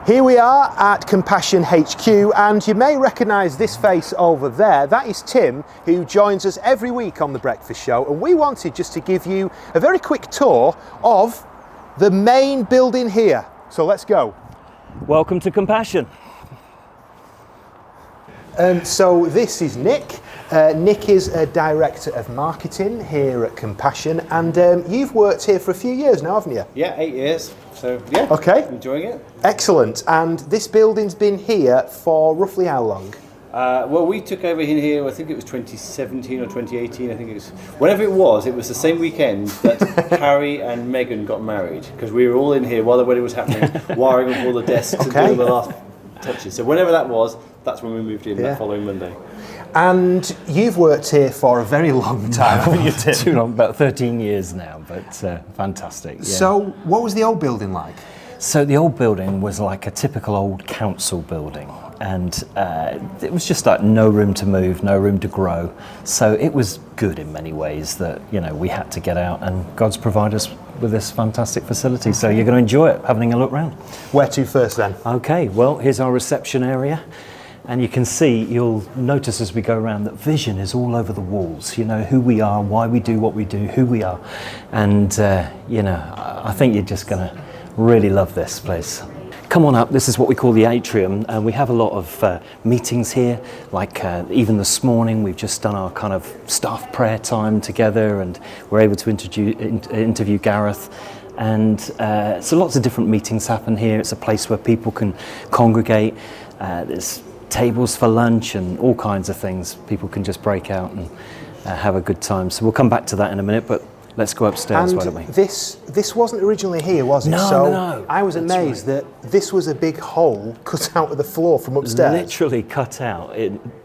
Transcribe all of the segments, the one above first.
Here we are at Compassion HQ, and you may recognise this face over there. That is Tim, who joins us every week on The Breakfast Show, and we wanted just to give you a very quick tour of the main building here. So let's go. Welcome to Compassion. So this is Nick. Nick is a Director of Marketing here at Compassion, and you've worked here for a few years now, haven't you? Yeah, 8 years. So yeah, okay, enjoying it. Excellent. And this building's been here for roughly how long? Well, we took over in here, I think it was 2017 or 2018, I think it was. Whenever it was the same weekend that Harry and Meghan got married, because we were all in here while the wedding was happening, wiring up all the desks and doing the last touches. So whenever that was, that's when we moved in that following Monday. And you've worked here for a very long time, haven't you, Tim? Too long, about 13 years now, but fantastic. Yeah. So what was the old building like? So the old building was like a typical old council building, and it was just like no room to move, no room to grow. So it was good in many ways that, you know, we had to get out, and God's provided us with this fantastic facility. So you're going to enjoy it, having a look round. Where to first then? Okay, well, here's our reception area. And you can see, you'll notice as we go around that vision is all over the walls. You know, who we are, why we do what we do, who we are. And, you know, I think you're just going to really love this place. Come on up, this is what we call the atrium, and we have a lot of meetings here, like even this morning we've just done our kind of staff prayer time together, and we're able to interview Gareth. And so lots of different meetings happen here. It's a place where people can congregate. There's tables for lunch and all kinds of things. People can just break out and have a good time. So we'll come back to that in a minute, but let's go upstairs, why don't we? This wasn't originally here, was it? No. I was amazed that this was a big hole cut out of the floor from upstairs. Literally cut out,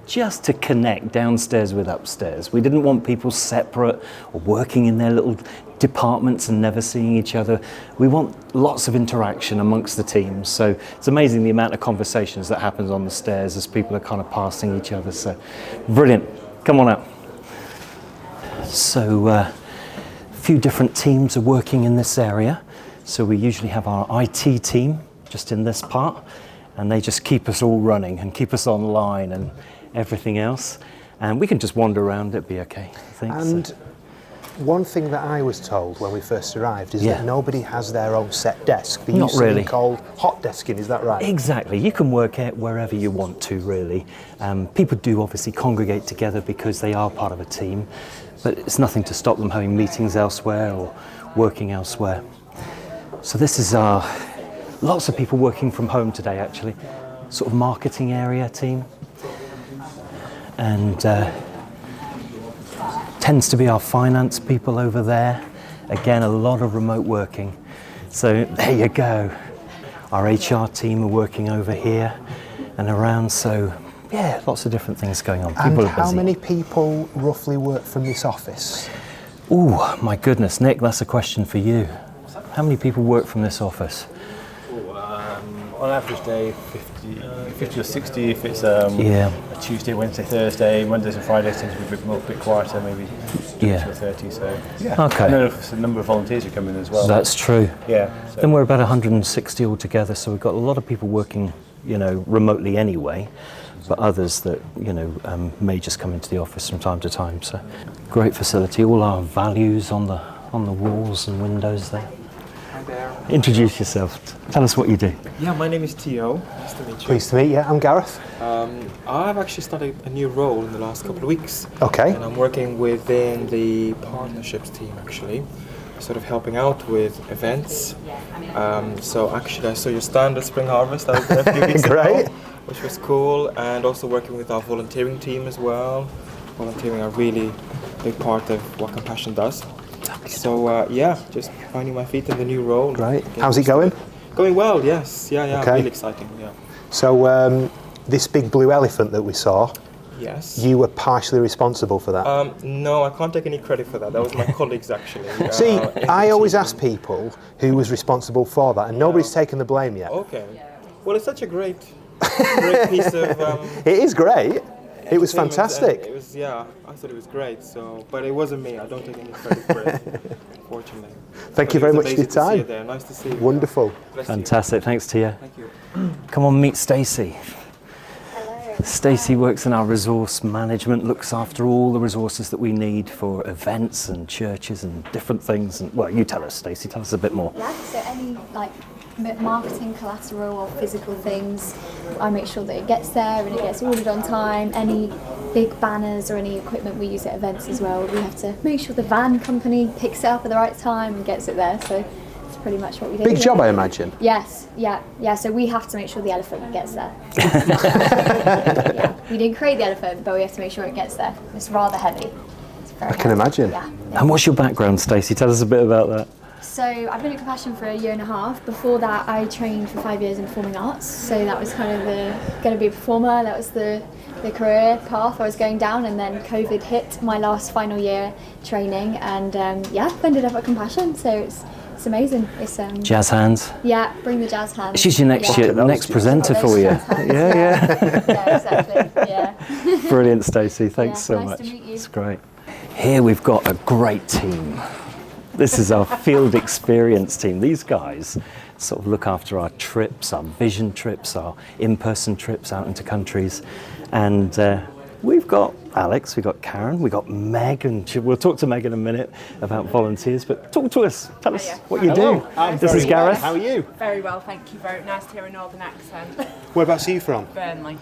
just to connect downstairs with upstairs. We didn't want people separate or working in their little departments and never seeing each other. We want lots of interaction amongst the teams. So it's amazing the amount of conversations that happens on the stairs as people are kind of passing each other. So brilliant. Come on up. So a few different teams are working in this area. So we usually have our IT team just in this part, and they just keep us all running and keep us online and everything else. And we can just wander around, it'd be okay, I think. And one thing that I was told when we first arrived is that nobody has their own set desk. They used to be called hot desking, is that right? Exactly. You can work it wherever you want to, really. People do obviously congregate together because they are part of a team, but it's nothing to stop them having meetings elsewhere or working elsewhere. So this is lots of people working from home today, actually. Sort of marketing area team. And tends to be our finance people over there. Again, a lot of remote working. So there you go. Our HR team are working over here and around. So yeah, lots of different things going on. People and are busy. How many people roughly work from this office? Oh my goodness, Nick, that's a question for you. How many people work from this office? On average day, 50 or 60 if it's a Tuesday, Wednesday, Thursday. Mondays and Fridays tend to be a bit quieter, maybe 20 or 30. So yeah, okay. I know if a number of volunteers who come in as well. That's true. Yeah. So. Then we're about 160 altogether, so we've got a lot of people working, you know, remotely anyway, but others that, you know, may just come into the office from time to time. So great facility. All our values on the walls and windows there. Introduce yourself. Tell us what you do. Yeah, my name is Theo. Nice to meet you. Pleased to meet you. I'm Gareth. I've actually started a new role in the last couple of weeks. Okay. And I'm working within the partnerships team, actually, sort of helping out with events. So actually, I saw your stand at Spring Harvest a few weeks ago, which was cool, and also working with our volunteering team as well. Volunteering are a really big part of what Compassion does. So yeah, just finding my feet in the new role. Right. How's it going? Going well, yes. Yeah, okay. Really exciting, yeah. So this big blue elephant that we saw, yes. You were partially responsible for that? No, I can't take any credit for that. That was my colleagues, actually. See, I always ask people who was responsible for that, and nobody's taken the blame yet. Okay. Well, it's such a great piece of... it is great. It was fantastic. It was, yeah, I thought it was great. So, but it wasn't me. I don't take any credit for it, fortunately. Thank you very much for your time. Nice to see you. Wonderful. Fantastic. Thanks, Tia. Thank you. Come on, meet Stacey. Stacey works in our resource management, looks after all the resources that we need for events and churches and different things. And well, you tell us, Stacey, tell us a bit more. Yeah, so any like marketing collateral or physical things, I make sure that it gets there and it gets ordered on time. Any big banners or any equipment we use at events as well, we have to make sure the van company picks it up at the right time and gets it there. So it's pretty much what we do. Big job, I imagine. Yes, yeah. So we have to make sure the elephant gets there. Yeah. We didn't create the elephant, but we have to make sure it gets there. It's rather heavy. It's very I can imagine. Yeah. And what's your background, Stacey? Tell us a bit about that. So I've been at Compassion for a year and a half. Before that, I trained for 5 years in performing arts. So that was kind of going to be a performer. That was the career path I was going down. And then COVID hit my last final year training. And ended up at Compassion. So it's amazing. It's Jazz hands. Yeah, bring the jazz hands. She's your next presenter for you. Yeah. Yeah, exactly. Yeah. Brilliant, Stacey. Thanks so nice much. to meet you. It's great. Here we've got a great team. This is our field experience team. These guys sort of look after our trips, our vision trips, our in-person trips out into countries. And we've got Alex, we've got Karen, we've got Megan. We'll talk to Megan in a minute about volunteers, but talk to us. Tell us what you do. This is Gareth. How are you? Very well, thank you. Very nice to hear a northern accent. Whereabouts are you from? Burnley,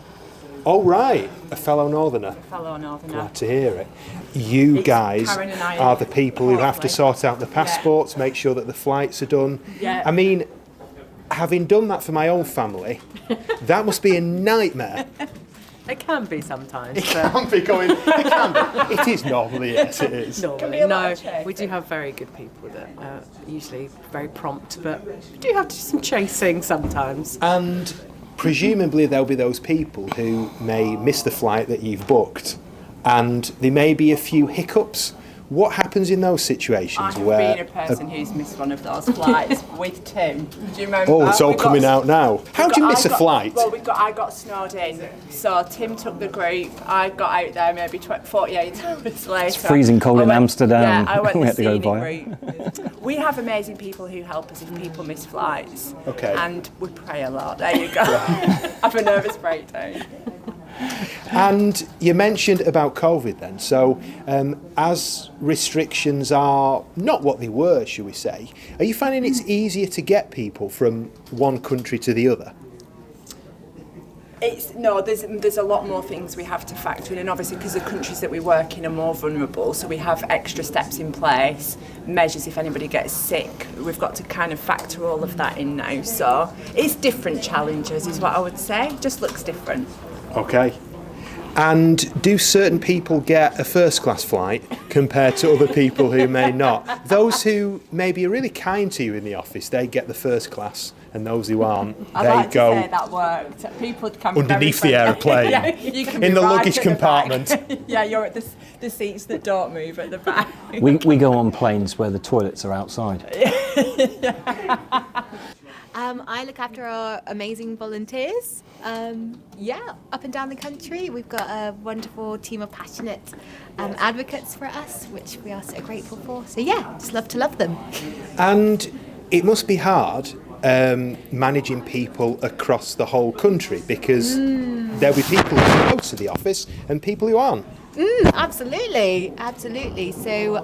Oh, right. A fellow northerner. fellow northerner. Glad to hear it. You It's guys Karen and I are the people who have to partly. sort out the passports, make sure that the flights are done. Yeah. I mean, having done that for my own family, that must be a nightmare. It can be sometimes. It can be going, it can be. It is normally, yes, it is. Normally, no, we do have very good people that are usually very prompt, but we do have to do some chasing sometimes. And presumably there'll be those people who may miss the flight that you've booked, and there may be a few hiccups. What happens in those situations I have where... been a person who's missed one of those flights with Tim. Do you remember? Oh, it's all We got- coming out now. How do you miss a flight? Well, I got snowed in, so Tim took the group. I got out there maybe 48 hours later. It's freezing cold I in went- Amsterdam. Yeah, I went We the had to go scenic via. route. We have amazing people who help us if people miss flights. Okay. And we pray a lot. There you go. Have a nervous breakdown. And you mentioned about COVID then, so as restrictions are not what they were, shall we say, are you finding it's easier to get people from one country to the other? There's a lot more things we have to factor in, and obviously because the countries that we work in are more vulnerable, so we have extra steps in place, measures if anybody gets sick. We've got to kind of factor all of that in now. So it's different challenges, is what I would say. Just looks different. Okay. And do certain people get a first class flight compared to other people who may not? Those who maybe are really kind to you in the office, they get the first class, and those who aren't, I'd they like to go say that worked. People can be underneath the very aeroplane, friendly. Yeah, you can in be the right luggage at the back. compartment. Yeah, you're at the seats that don't move at the back. We go on planes where the toilets are outside. I look after our amazing volunteers. Up and down the country. We've got a wonderful team of passionate advocates for us, which we are so grateful for. So just love to love them. And it must be hard managing people across the whole country, because there'll be people who go to the office and people who aren't. Absolutely. So,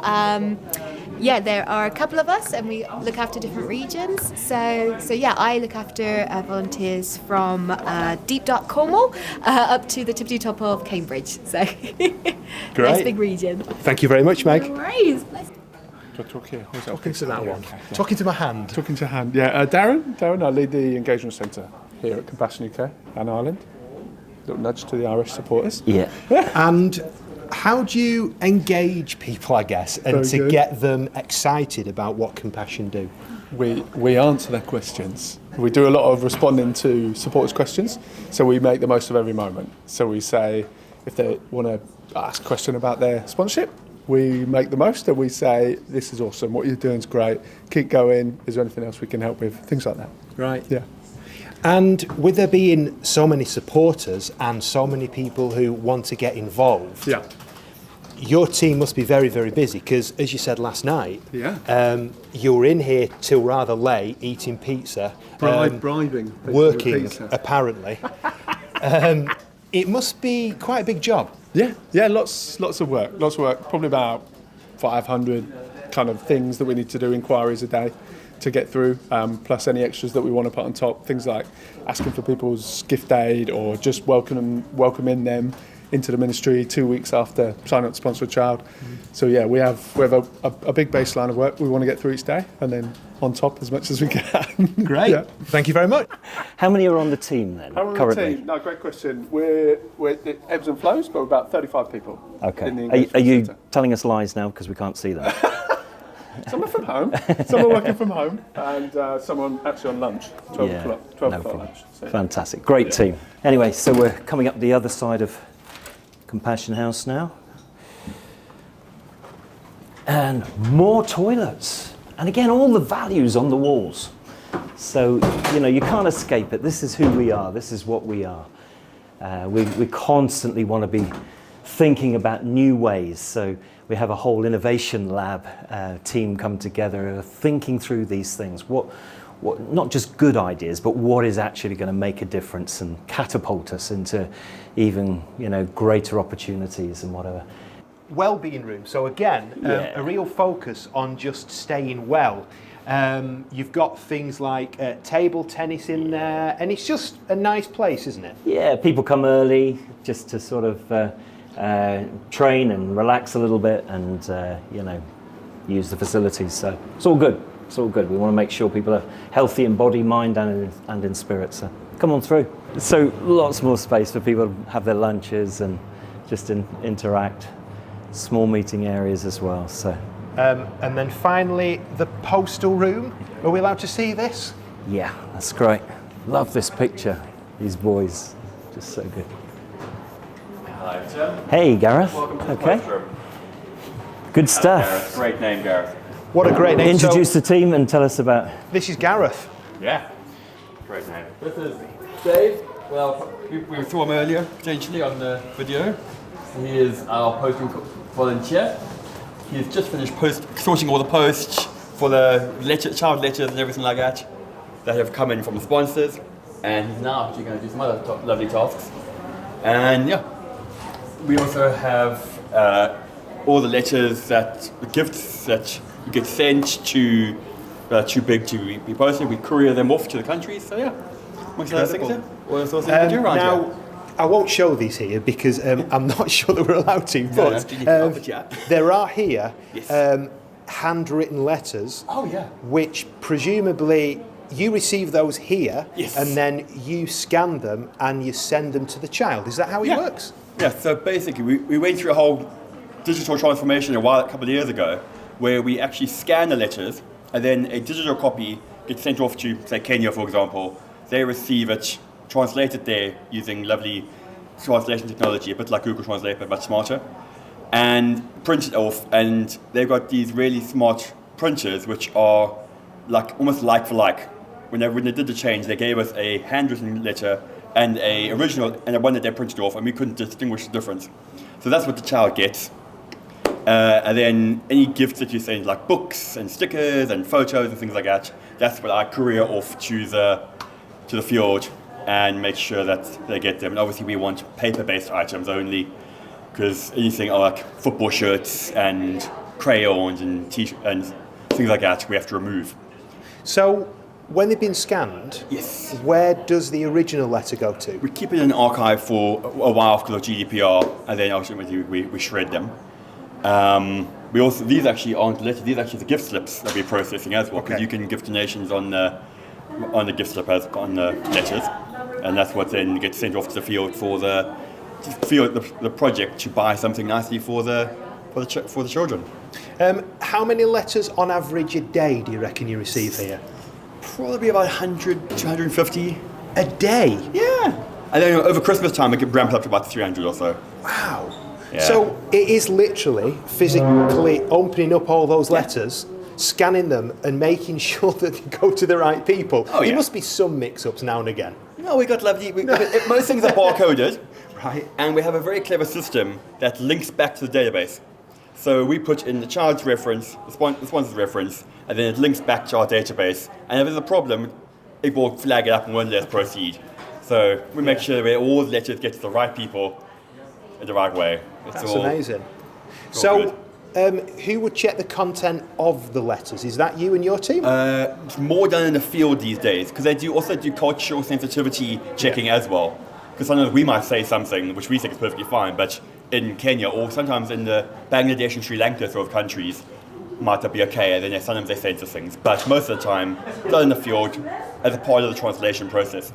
there are a couple of us, and we look after different regions. So I look after volunteers from deep dark Cornwall up to the tippity top of Cambridge. So, nice big region. Thank you very much, Meg. No worries. Do I talk here? Or is that Talking okay? to that Yeah, one. okay. Talking to my hand. Talking to hand. Yeah, Darren, I lead the engagement centre here at Compassion UK and Ireland. Little nudge to the Irish supporters. Yeah. And how do you engage people, I guess, and Very to good. get them excited about what Compassion do? We answer their questions. We do a lot of responding to supporters' questions, so we make the most of every moment. So we say, if they want to ask a question about their sponsorship, we make the most, and we say, this is awesome, what you're doing is great, keep going, is there anything else we can help with, things like that. Right. Yeah. And with there being so many supporters and so many people who want to get involved, Yeah. your team must be very, very busy because, as you said last night, you were in here till rather late eating pizza, bribing, working pizza. Apparently. It must be quite a big job. Yeah, lots of work. Probably about 500 kind of things that we need to do, inquiries a day to get through, plus any extras that we want to put on top. Things like asking for people's gift aid or just welcoming them into the ministry 2 weeks after signing up to sponsor a child. So yeah, we have a big baseline of work we want to get through each day, and then on top as much as we can. Great. Yeah. Thank you very much. How many are on the team then currently? No, great question. We're it ebbs and flows, but we're about 35 people. Okay. Are you telling us lies now because we can't see them? Some are from home, some are working from home, and some are actually on lunch, 12 o'clock lunch. So. Fantastic. Great team. Anyway, so we're coming up the other side of Compassion House now. And more toilets. And again, all the values on the walls. So, you can't escape it. This is who we are. This is what we are. We constantly want to be thinking about new ways. So we have a whole innovation lab team come together, thinking through these things. What not just good ideas, but what is actually going to make a difference and catapult us into even greater opportunities and whatever. Well-being room. So again, a real focus on just staying well. You've got things like table tennis in there, and it's just a nice place, isn't it? Yeah, people come early just to sort of train and relax a little bit, and use the facilities. So it's all good. It's all good. We want to make sure people are healthy in body, mind, and in spirit. So come on through. So lots more space for people to have their lunches and just interact. Small meeting areas as well. So. And then finally, the postal room. Are we allowed to see this? Yeah, that's great. Love this picture. These boys, just so good. Hi, Tim. Hey, Gareth. Welcome to the Okay. post room. Good stuff. Gareth. Great name, Gareth. What a great name. Introduce the team and tell us about. This is Gareth. Yeah. Great name. This is Dave. Well, we saw him earlier, potentially, on the video. He is our posting volunteer. He's just finished sorting all the posts for the child letters and everything like that have come in from the sponsors. And he's now actually going to do some other lovely tasks. And yeah, we also have all the letters the gifts that get sent to too big to be posted. We courier them off to the countries. So yeah, what's the things there? What else we do around here? I won't show these here because I'm not sure that we're allowed to, but there are here handwritten letters, which presumably you receive those here, and then you scan them and you send them to the child. Is that how it works? Yeah, so basically we went through a whole digital transformation a couple of years ago, where we actually scan the letters and then a digital copy gets sent off to, say, Kenya, for example. They receive it, translate it there using lovely translation technology, a bit like Google Translate, but much smarter, and print it off. And they've got these really smart printers, which are almost like for like. When they did the change, they gave us a handwritten letter and a original and a one that they printed off, and we couldn't distinguish the difference. So that's what the child gets. And then any gifts that you send, like books and stickers and photos and things like that, that's what I courier off to the field and make sure that they get them. And obviously we want paper-based items only, because anything like football shirts and crayons and t-shirts and things like that we have to remove. So when they've been scanned, where does the original letter go to? We keep it in an archive for a while because of GDPR, and then ultimately we shred them. We also, these actually aren't letters, these are actually the gift slips that we're processing as well, because you can give donations on the gift slip as on the letters, and that's what then gets sent off to the field for the project to buy something nicely for the children. How many letters on average a day do you reckon you receive here? Probably about 100 to 150 a day. Yeah, and then over Christmas time it ramps up to about 300 or so. Wow. Yeah. So it is literally physically opening up all those letters, scanning them, and making sure that they go to the right people. There must be some mix-ups now and again. No, we got lovely. Most things are barcoded, right? And we have a very clever system that links back to the database. So we put in the child's reference, the sponsor's reference, and then it links back to our database. And if there's a problem, it will flag it up and won't let us proceed. So we make sure that all the letters get to the right people in the right way. That's amazing. So, who would check the content of the letters? Is that you and your team? It's more done in the field these days, because they also do cultural sensitivity checking as well. Because sometimes we might say something which we think is perfectly fine, but in Kenya or sometimes in the Bangladesh and Sri Lanka sort of countries might not be okay, and then sometimes they censor things. But most of the time, done in the field as a part of the translation process.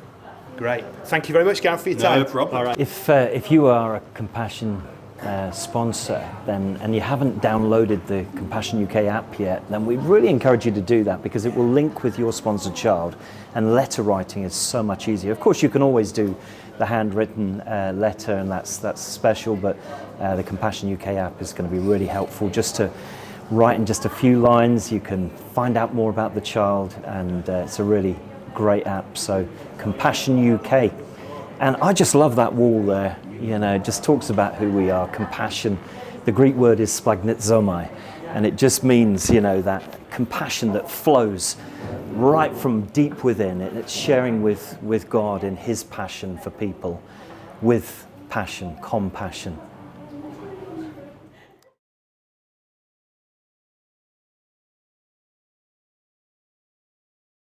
Great. Thank you very much, Gareth, for your time. No problem. All right. If you are a Compassion sponsor and you haven't downloaded the Compassion UK app yet, then we really encourage you to do that, because it will link with your sponsored child, and letter writing is so much easier. Of course, you can always do the handwritten letter, and that's special, but the Compassion UK app is going to be really helpful just to write in just a few lines. You can find out more about the child, and it's a really great app. So Compassion UK. And I just love that wall there. You know, it just talks about who we are. Compassion. The Greek word is splagnizomai, and it just means, you know, that compassion that flows right from deep within. It's sharing with God in His passion for people, with passion, compassion.